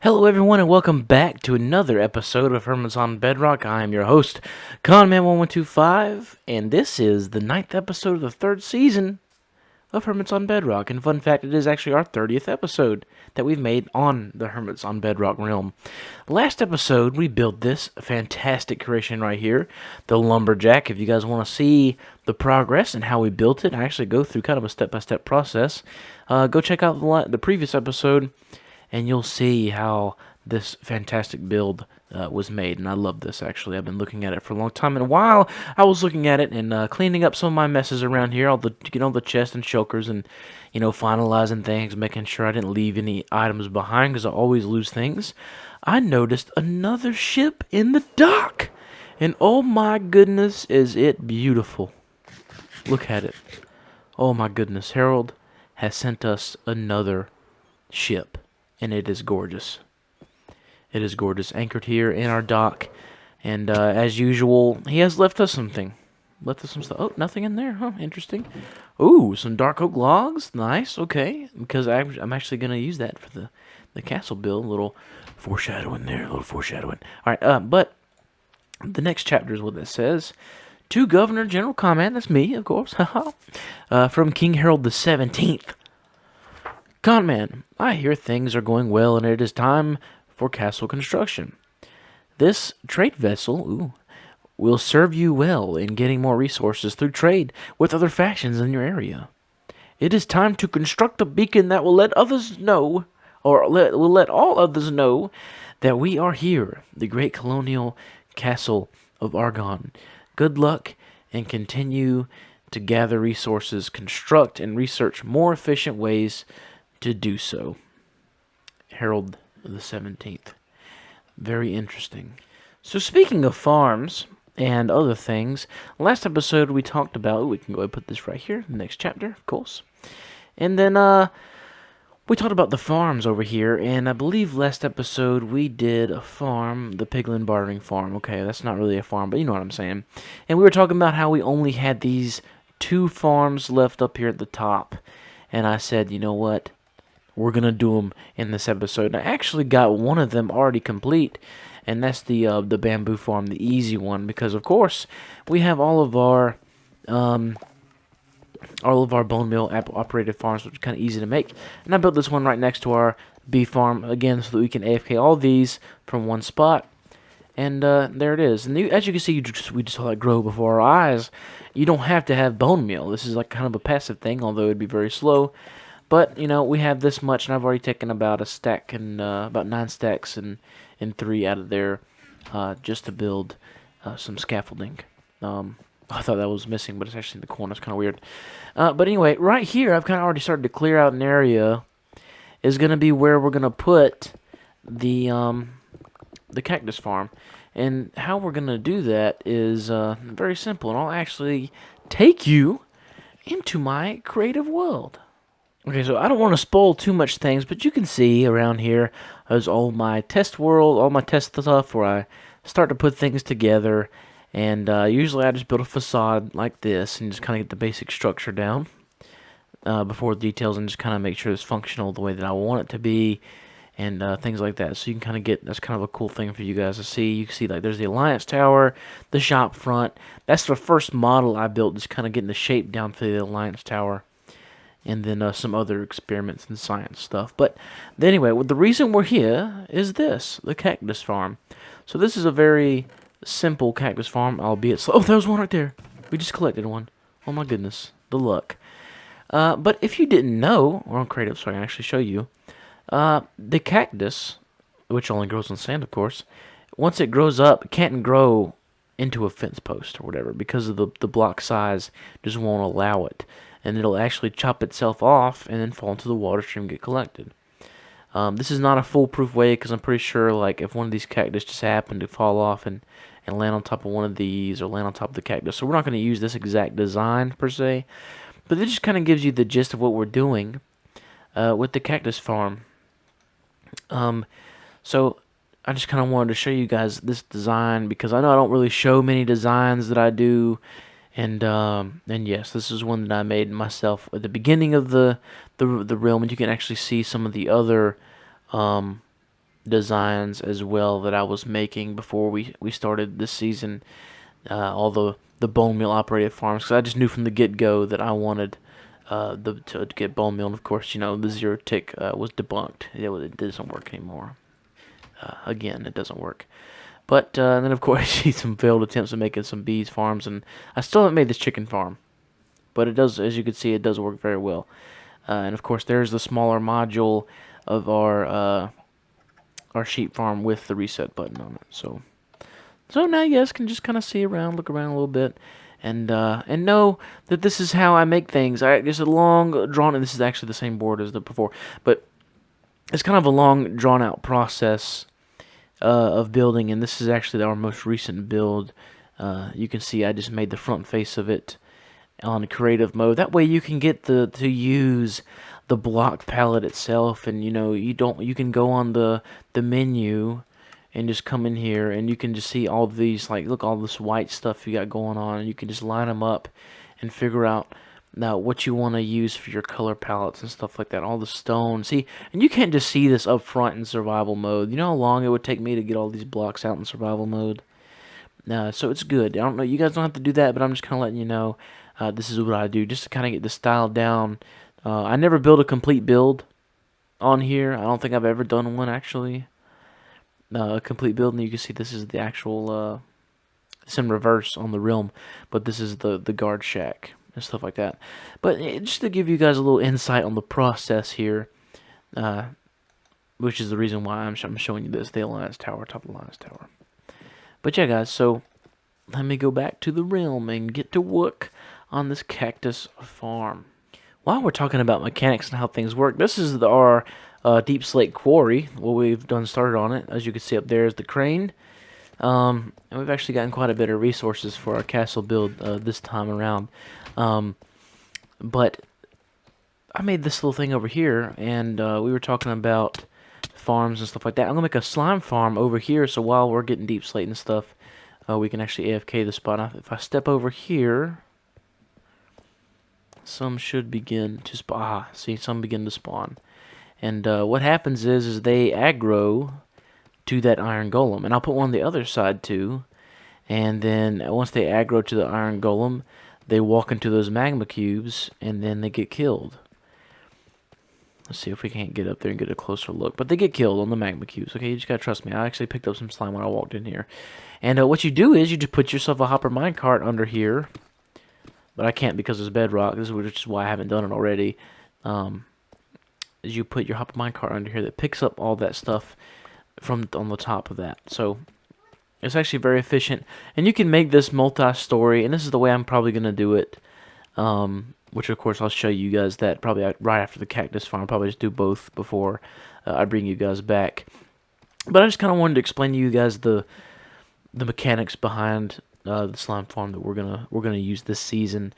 Hello, everyone, and welcome back to another episode of Hermits on Bedrock. I am your host, Conman1125, and this is the ninth episode of the third season of Hermits on Bedrock. And fun fact, it is actually our 30th episode that we've made on the Hermits on Bedrock realm. Last episode, we built this fantastic creation right here, the Lumberjack. If you guys want to see the progress and how we built it, I actually go through kind of a step-by-step process. Go check out the previous episode, and you'll see how this fantastic build was made. And I love this, actually. I've been looking at it for a long time. And while I was looking at it and cleaning up some of my messes around here, all the chests and shulkers, and finalizing things, making sure I didn't leave any items behind because I always lose things, I noticed another ship in the dock. And oh my goodness, is it beautiful. Look at it. Oh my goodness, Harold has sent us another ship. And it is gorgeous. It is gorgeous. Anchored here in our dock. And as usual, he has left us something. Left us some stuff. Oh, nothing in there. Huh, interesting. Ooh, some dark oak logs. Nice, okay. Because I'm actually going to use that for the castle build. A little foreshadowing there. A little foreshadowing. All right, but the next chapter is what it says. To Governor General Command, that's me, of course. From King Harold the 17th. Conman, I hear things are going well and it is time for castle construction. This trade vessel will serve you well in getting more resources through trade with other factions in your area. It is time to construct a beacon that will let others know, will let all others know, that we are here, the great colonial castle of Argon. Good luck and continue to gather resources, construct and research more efficient ways to do so. Harold the 17th. Very interesting. So speaking of farms and other things, last episode we talked about, we can go ahead and put this right here, the next chapter, of course. And then we talked about the farms over here, and I believe last episode we did a farm, the Piglin Bartering Farm. Okay, that's not really a farm, but you know what I'm saying. And we were talking about how we only had these two farms left up here at the top. And I said, you know what? We're going to do them in this episode. I actually got one of them already complete, and that's the bamboo farm, the easy one, because of course we have all of our bone mill operated farms, which is kind of easy to make. And I built this one right next to our bee farm again, so that we can AFK all these from one spot. And there it is. And as you can see, we just saw that grow before our eyes. You don't have to have bone meal. This is like kind of a passive thing, although it'd be very slow. But, we have this much, and I've already taken about a stack and about 9 stacks and 3 out of there just to build some scaffolding. I thought that was missing, but it's actually in the corner. It's kind of weird. But anyway, right here, I've kind of already started to clear out an area. Is going to be where we're going to put the Cactus Farm. And how we're going to do that is very simple, and I'll actually take you into my creative world. Okay, so I don't want to spoil too much things, but you can see around here is all my test world, all my test stuff where I start to put things together. And usually I just build a facade like this and just kind of get the basic structure down before the details, and just kind of make sure it's functional the way that I want it to be, and things like that. So you can kind of get, that's kind of a cool thing for you guys to see. You can see like there's the Alliance Tower, the shop front. That's the first model I built, just kind of getting the shape down for the Alliance Tower. And then some other experiments and science stuff. But anyway, the reason we're here is this, the Cactus Farm. So this is a very simple Cactus Farm, albeit slow. Oh, there was one right there. We just collected one. Oh my goodness, the luck. But if you didn't know, or on creative, so I can actually show you, the cactus, which only grows on sand, of course, once it grows up, it can't grow into a fence post or whatever because of the block size just won't allow it. And it'll actually chop itself off and then fall into the water stream and get collected. This is not a foolproof way, because I'm pretty sure like if one of these cactus just happened to fall off and land on top of one of these, or land on top of the cactus. So we're not going to use this exact design per se, but it just kind of gives you the gist of what we're doing with the Cactus Farm. So I just kind of wanted to show you guys this design, because I know I don't really show many designs that I do. And yes, this is one that I made myself at the beginning of the realm, and you can actually see some of the other designs as well that I was making before we started this season. All the bone meal operated farms, because I just knew from the get go that I wanted to get bone meal. And of course, the zero tick was debunked. It doesn't work anymore. Again, it doesn't work. But then, of course, I see some failed attempts at making some bees farms, and I still haven't made this chicken farm. But it does, as you can see, it does work very well. And of course, there's the smaller module of our sheep farm with the reset button on it. So now you guys can just kind of see around, look around a little bit, and know that this is how I make things. It's a long drawn, and this is actually the same board as the before, but it's kind of a long drawn out process of building, and this is actually our most recent build. You can see I just made the front face of it on creative mode. That way you can get to use the block palette itself, and you can go on the menu and just come in here, and you can just see all these, like, look, all this white stuff you got going on, and you can just line them up and figure out now what you want to use for your color palettes and stuff like that. All the stone, see, and you can't just see this up front in survival mode. You know how long it would take me to get all these blocks out in survival mode? So it's good. I don't know, you guys don't have to do that, but I'm just kind of letting you know this is what I do, just to kind of get the style down. I never build a complete build on here. I don't think I've ever done one, actually. A complete build, and you can see this is the actual, it's in reverse on the realm, but this is the guard shack and stuff like that. But just to give you guys a little insight on the process here, which is the reason why I'm showing you this, the Alliance Tower, top of the Alliance Tower. But yeah, guys, so let me go back to the realm and get to work on this Cactus Farm. While we're talking about mechanics and how things work, this is our deep slate quarry. What we've done started on it. As you can see up there is the crane. And we've actually gotten quite a bit of resources for our castle build this time around. But I made this little thing over here, and we were talking about farms and stuff like that. I'm going to make a slime farm over here, so while we're getting deep slate and stuff, we can actually AFK the spot. If I step over here, some should begin to spawn. See, some begin to spawn. And what happens is they aggro to that iron golem. And I'll put one on the other side too. And then once they aggro to the iron golem, they walk into those magma cubes, and then they get killed. Let's see if we can't get up there and get a closer look. But they get killed on the magma cubes. Okay, you just gotta trust me. I actually picked up some slime when I walked in here. And what you do is you just put yourself a hopper minecart under here. But I can't because it's bedrock. This is why I haven't done it already. Is you put your hopper minecart under here that picks up all that stuff from on the top of that. So it's actually very efficient, and you can make this multi-story. And this is the way I'm probably gonna do it. Which of course I'll show you guys that probably right after the Cactus Farm. I'll probably just do both before I bring you guys back. But I just kind of wanted to explain to you guys the mechanics behind the slime farm that we're gonna use this season.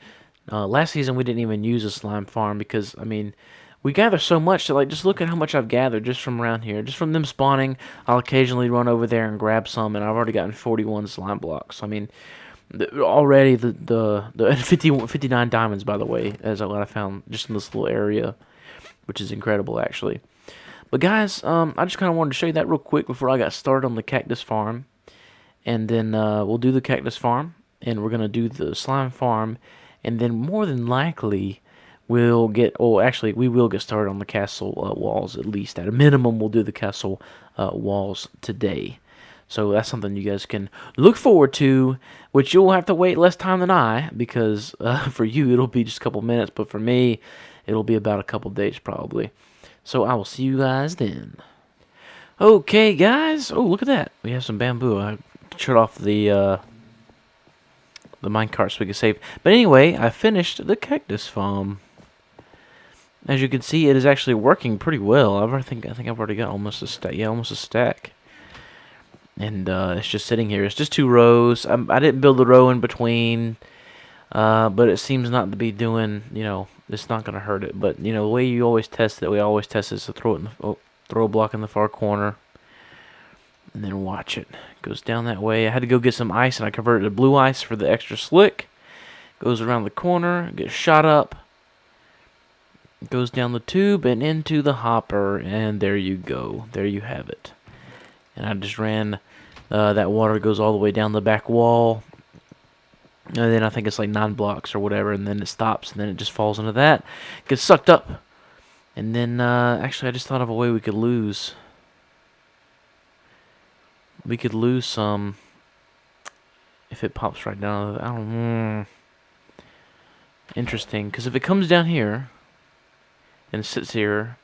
Last season we didn't even use a slime farm because, I mean, we gather so much that, like, just look at how much I've gathered just from around here. Just from them spawning, I'll occasionally run over there and grab some, and I've already gotten 41 slime blocks. I mean, already the 59 diamonds, by the way, as what I found just in this little area, which is incredible, actually. But guys, I just kind of wanted to show you that real quick before I got started on the Cactus Farm. And then we'll do the Cactus Farm, and we're going to do the slime farm, and then more than likely we will get started on the castle walls. At least at a minimum we'll do the castle walls today. So that's something you guys can look forward to, which you'll have to wait less time than I, because for you it'll be just a couple minutes, but for me it'll be about a couple days probably. So I will see you guys then. Okay, guys. Oh, look at that. We have some bamboo. I shut off the minecart so we can save. But anyway, I finished the Cactus Farm. As you can see, it is actually working pretty well. I think I've already got almost a stack. Yeah, almost a stack. And it's just sitting here. It's just 2 rows. I didn't build a row in between, but it seems not to be doing. It's not gonna hurt it. But the way you always test it, we always test it, is to throw a block in the far corner, and then watch it. It goes down that way. I had to go get some ice, and I converted to blue ice for the extra slick. Goes around the corner, gets shot up. Goes down the tube and into the hopper, and there you go. There you have it. and I just ran that water goes all the way down the back wall, and then I think it's like 9 blocks or whatever, and then it stops, and then it just falls into that, gets sucked up, and then actually I just thought of a way we could lose. We could lose some if it pops right down. I don't know. Interesting, because if it comes down here and sits here,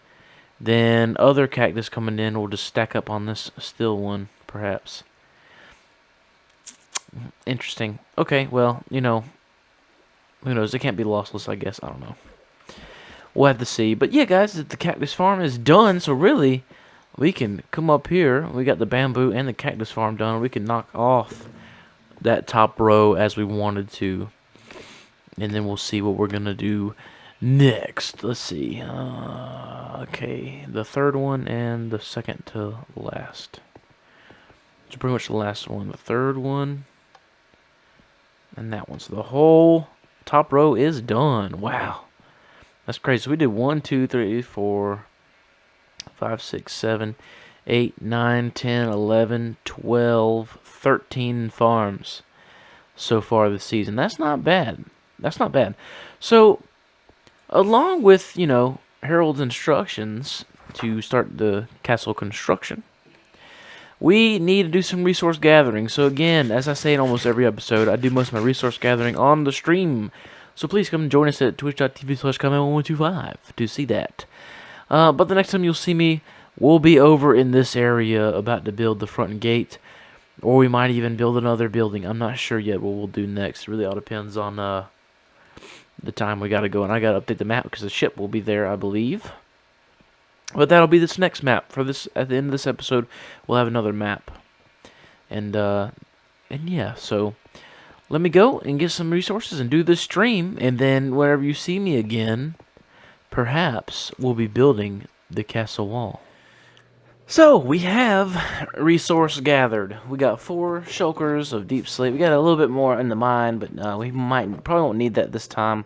then other cactus coming in will just stack up on this still one, perhaps. Interesting. Okay, well, who knows? It can't be lossless, I guess. I don't know. We'll have to see. But yeah, guys, the Cactus Farm is done, so really, we can come up here. We got the bamboo and the Cactus Farm done. We can knock off that top row as we wanted to. And then we'll see what we're going to do next. Let's see. Okay, the third one and the second to last. So pretty much the last one. The third one and that one. So the whole top row is done. Wow. That's crazy. So we did 1, 2, 3, 4, 5, 6, 7, 8, 9, 10, 11, 12, 13 farms so far this season. That's not bad. That's not bad. So, along with, Harold's instructions to start the castle construction, we need to do some resource gathering. So again, as I say in almost every episode, I do most of my resource gathering on the stream. So please come join us at twitch.tv/comment1125 to see that. But the next time you'll see me, we'll be over in this area about to build the front gate. Or we might even build another building. I'm not sure yet what we'll do next. It really all depends on the time we got to go. And I got to update the map because the ship will be there, I believe. But that'll be this next map. For this, at the end of this episode, we'll have another map. And yeah, so let me go and get some resources and do this stream. And then whenever you see me again, perhaps we'll be building the castle wall. So, we have resource gathered. We got 4 shulkers of deep slate. We got a little bit more in the mine, but we probably won't need that this time.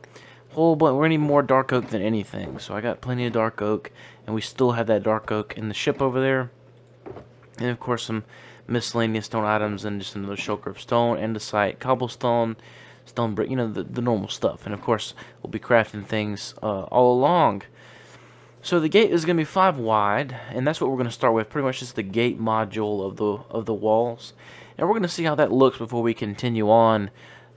Whole bunch, we're gonna need more dark oak than anything. So I got plenty of dark oak, and we still have that dark oak in the ship over there. And of course some miscellaneous stone items and just another shulker of stone, andesite, cobblestone, stone brick, the normal stuff. And of course we'll be crafting things all along. So the gate is going to be 5 wide, and that's what we're going to start with. Pretty much just the gate module of the walls, and we're going to see how that looks before we continue on,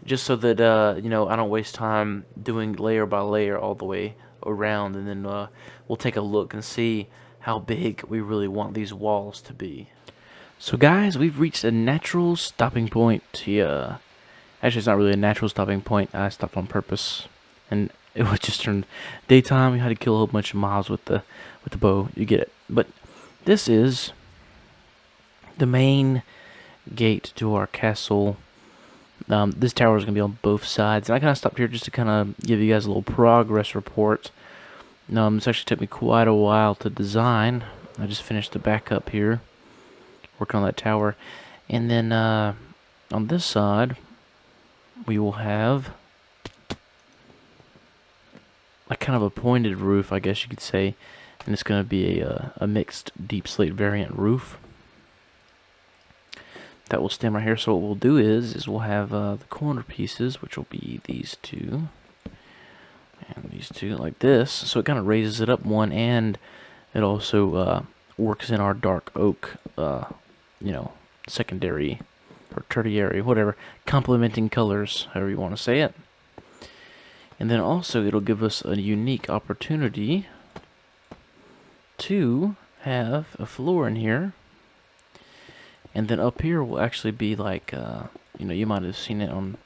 just so that I don't waste time doing layer by layer all the way around, and then we'll take a look and see how big we really want these walls to be. So guys, we've reached a natural stopping point here. Actually, it's not really a natural stopping point. I stopped on purpose, and it was just turned daytime. We had to kill a whole bunch of mobs with the bow. You get it. But this is the main gate to our castle. This tower is going to be on both sides. And I kind of stopped here just to kind of give you guys a little progress report. This actually took me quite a while to design. I just finished the backup here, working on that tower. And then on this side, we will have a kind of a pointed roof, I guess you could say, and it's going to be a mixed deep slate variant roof that will stand right here. So what we'll do is we'll have the corner pieces, which will be these two and these two, like this. So it kind of raises it up one, and it also works in our dark oak, secondary or tertiary, whatever, complementing colors, however you want to say it. And then also it'll give us a unique opportunity to have a floor in here. And then up here will actually be like, you might have seen it on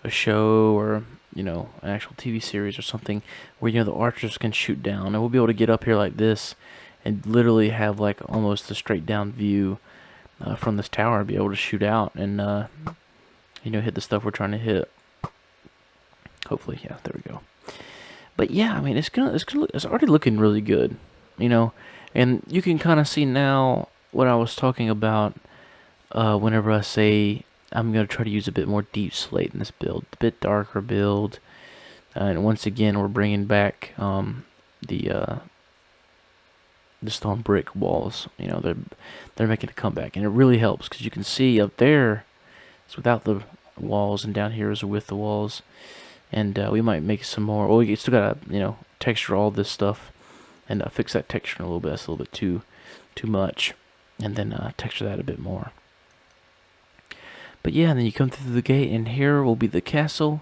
a show or, an actual TV series or something where, the archers can shoot down. And we'll be able to get up here like this and literally have like almost a straight down view from this tower and be able to shoot out and, hit the stuff we're trying to hit. Hopefully, yeah, there we go. But yeah, I mean, it's already looking really good, and you can kind of see now what I was talking about whenever I say I'm going to try to use a bit more deep slate in this build, a bit darker build, and once again, we're bringing back the the stone brick walls. They're making a comeback, and it really helps because you can see up there it's without the walls, and down here is with the walls. And we might make some more. Well, we still gotta texture all this stuff and fix that texture a little bit. That's a little bit too much, and then texture that a bit more. But yeah, and then you come through the gate, and here will be the castle.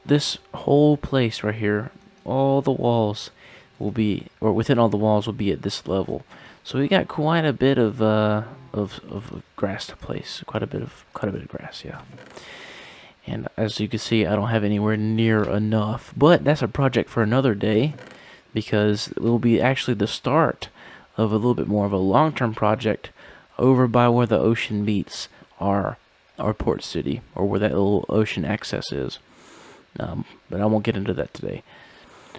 This whole place right here, all the walls will be, or within all the walls will be at this level. So we got quite a bit of grass to place, quite a bit of grass, yeah. And as you can see, I don't have anywhere near enough, but that's a project for another day, because it will be actually the start of a little bit more of a long-term project over by where the ocean meets our port city, or where that little ocean access is. But I won't get into that today.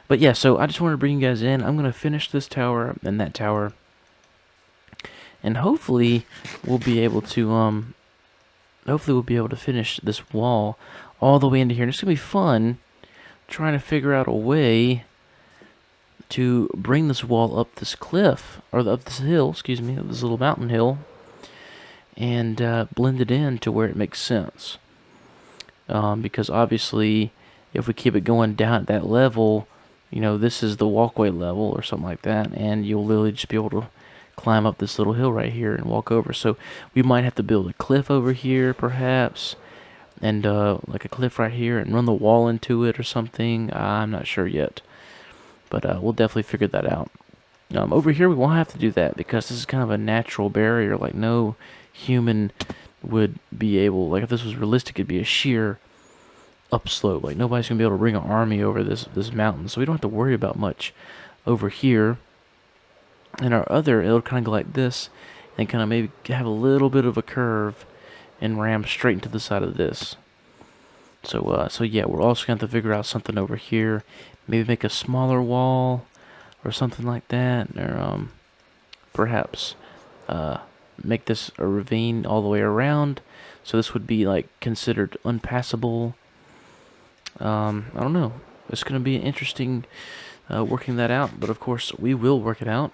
But yeah, so I just wanted to bring you guys in. I'm going to finish this tower and that tower, and hopefully we'll be able to finish this wall all the way into here. And it's going to be fun trying to figure out a way to bring this wall up this cliff, or up this hill, excuse me, this little mountain hill, and blend it in to where it makes sense. Because obviously, if we keep it going down at that level, this is the walkway level or something like that, and you'll literally just be able to climb up this little hill right here and walk over. So we might have to build a cliff over here, perhaps, and like a cliff right here, and run the wall into it or something. I'm not sure yet, but we'll definitely figure that out. Over here, we won't have to do that because this is kind of a natural barrier. Like, no human would be able, like, if this was realistic, it'd be a sheer upslope. Like, nobody's gonna be able to bring an army over this mountain, so we don't have to worry about much over here. And our other, it'll kind of go like this, and kind of maybe have a little bit of a curve and ram straight into the side of this. So yeah, we're also gonna have to figure out something over here. Maybe make a smaller wall or something like that, or perhaps make this a ravine all the way around, so this would be like considered unpassable. I don't know. It's going to be interesting working that out, but of course we will work it out.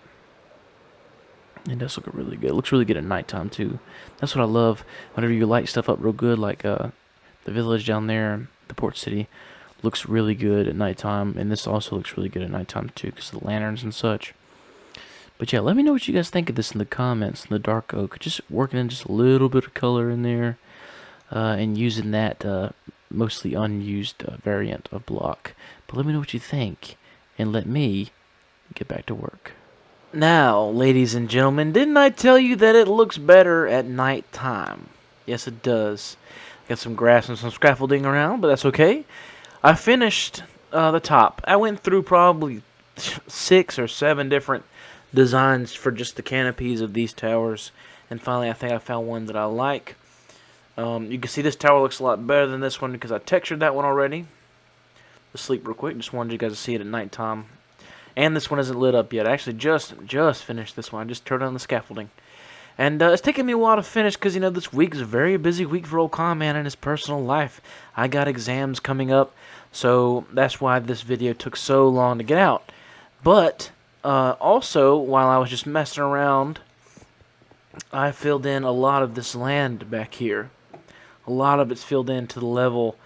It does look really good. It looks really good at nighttime too. That's what I love. Whenever you light stuff up real good, like the village down there, the port city, looks really good at nighttime, and this also looks really good at nighttime too, because of the lanterns and such. But yeah, let me know what you guys think of this in the comments. In the dark oak, just working in just a little bit of color in there, and using that mostly unused variant of block. But let me know what you think, and let me get back to work. Now, ladies and gentlemen, didn't I tell you that it looks better at nighttime? Yes, it does. Got some grass and some scaffolding around, but that's okay. I finished the top. I went through probably 6 or 7 different designs for just the canopies of these towers, and finally I think I found one that I like. You can see this tower looks a lot better than this one because I textured that one already. Let's sleep real quick. Just wanted you guys to see it at nighttime. And this one isn't lit up yet. I actually just finished this one. I just turned on the scaffolding. And it's taken me a while to finish because, this week is a very busy week for old Conman in his personal life. I got exams coming up, so that's why this video took so long to get out. But also, while I was just messing around, I filled in a lot of this land back here. A lot of it's filled in to the level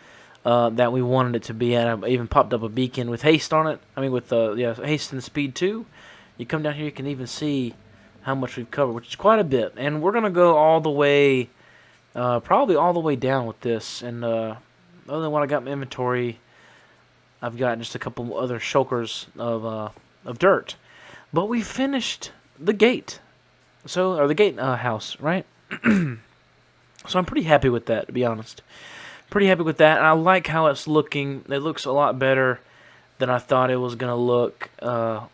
that we wanted it to be at. I even popped up a beacon with haste on it. I mean, with haste and speed 2. You come down here, you can even see how much we've covered, which is quite a bit. And we're going to go all the way, probably all the way down with this. And other than what I got in my inventory, I've got just a couple other shulkers of dirt. But we finished the gate. Or the gate house, right? So I'm pretty happy with that, to be honest. Pretty happy with that, and I like how it's looking. It looks a lot better than I thought it was going to look,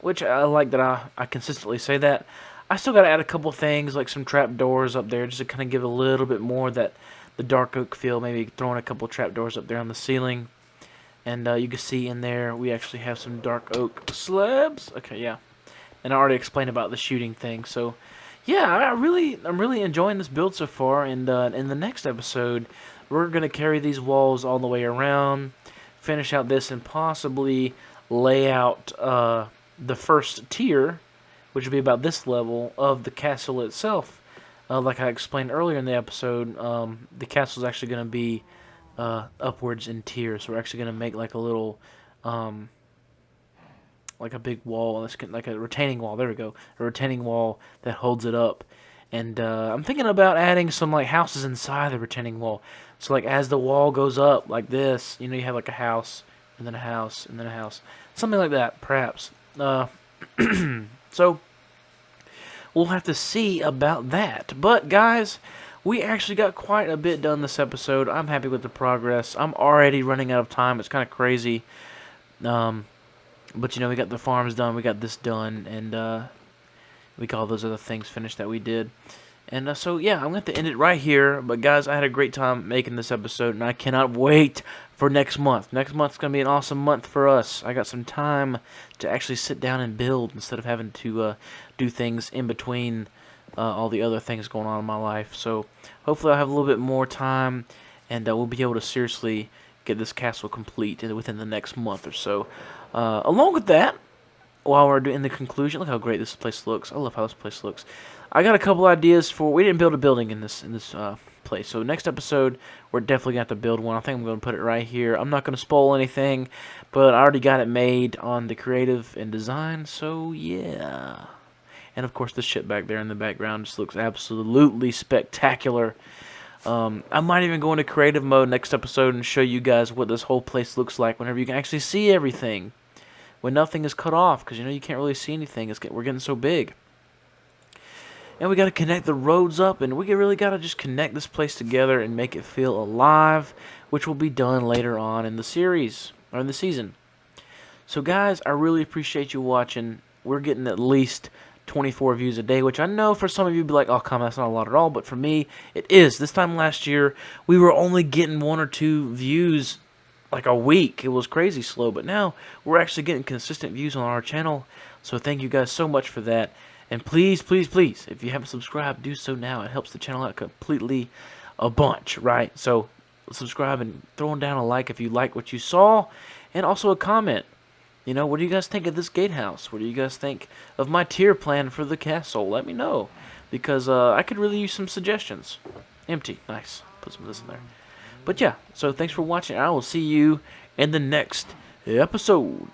which I like that I consistently say that. I still got to add a couple things, like some trap doors up there, just to kind of give a little bit more that the dark oak feel, maybe throwing a couple trap doors up there on the ceiling. And you can see in there, we actually have some dark oak slabs. Okay, yeah. And I already explained about the shooting thing, so yeah, I'm really enjoying this build so far. And in the next episode, we're gonna carry these walls all the way around, finish out this, and possibly lay out the first tier which will be about this level of the castle itself. Like I explained earlier in the episode, the castle is actually going to be upwards in tiers. So we're actually going to make like a little, like a big wall, like a retaining wall. There we go, a retaining wall that holds it up. And I'm thinking about adding some like houses inside the retaining wall. So like as the wall goes up like this, you have like a house and then a house and then a house, something like that, perhaps. So we'll have to see about that. But guys, we actually got quite a bit done this episode. I'm happy with the progress. I'm already running out of time. It's kind of crazy. But we got the farms done. We got this done, and we got all those other things finished that we did. And so, yeah, I'm going to have to end it right here. But, guys, I had a great time making this episode, and I cannot wait for next month. Next month's going to be an awesome month for us. I got some time to actually sit down and build instead of having to do things in between all the other things going on in my life. So, hopefully I'll have a little bit more time, and we'll be able to seriously get this castle complete within the next month or so. Along with that, while we're doing the conclusion, look how great this place looks. I love how this place looks. I got a couple ideas for. We didn't build a building in this place, so next episode we're definitely going to have to build one. I think I'm going to put it right here. I'm not going to spoil anything, but I already got it made on the creative and design. So yeah, and of course the ship back there in the background just looks absolutely spectacular. I might even go into creative mode next episode and show you guys what this whole place looks like whenever you can actually see everything. When nothing is cut off, because you can't really see anything. We're getting so big. And we got to connect the roads up, and we really got to just connect this place together and make it feel alive, which will be done later on in the series, or in the season. So guys, I really appreciate you watching. We're getting at least 24 views a day, which I know for some of you would be like, oh, come on, that's not a lot at all. But for me, it is. This time last year, we were only getting 1 or 2 views like a week. It was crazy slow, but now we're actually getting consistent views on our channel. So thank you guys so much for that. And please, please, please, if you haven't subscribed, do so now. It helps the channel out completely a bunch, right? So subscribe and throw down a like if you like what you saw, and also a comment. What do you guys think of this gatehouse? What do you guys think of my tier plan for the castle? Let me know, because I could really use some suggestions. Empty, nice. Put some of this in there. But yeah, so thanks for watching. I will see you in the next episode.